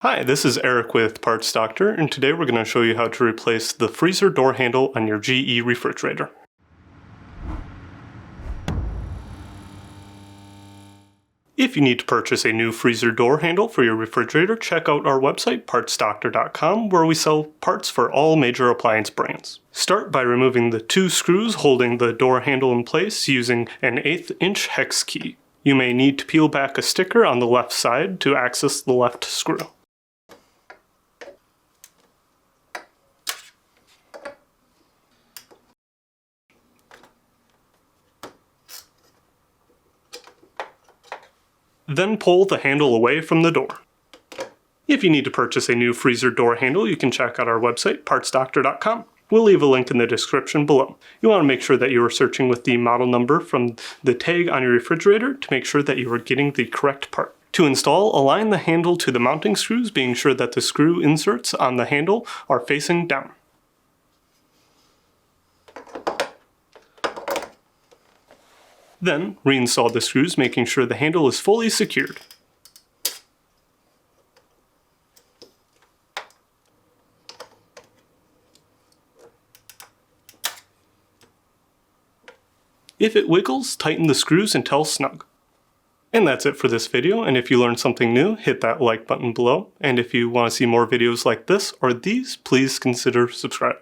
Hi, this is Eric with Parts Doctor, and today we're going to show you how to replace the freezer door handle on your GE refrigerator. If you need to purchase a new freezer door handle for your refrigerator, check out our website, partsdoctor.com, where we sell parts for all major appliance brands. Start by removing the two screws holding the door handle in place using an 1/8 inch hex key. You may need to peel back a sticker on the left side to access the left screw. Then pull the handle away from the door. If you need to purchase a new freezer door handle, you can check out our website, partsdoctor.com. We'll leave a link in the description below. You want to make sure that you are searching with the model number from the tag on your refrigerator to make sure that you are getting the correct part. To install, align the handle to the mounting screws, being sure that the screw inserts on the handle are facing down. Then, reinstall the screws, making sure the handle is fully secured. If it wiggles, tighten the screws until snug. And that's it for this video, and if you learned something new, hit that like button below. And if you want to see more videos like this or these, please consider subscribing.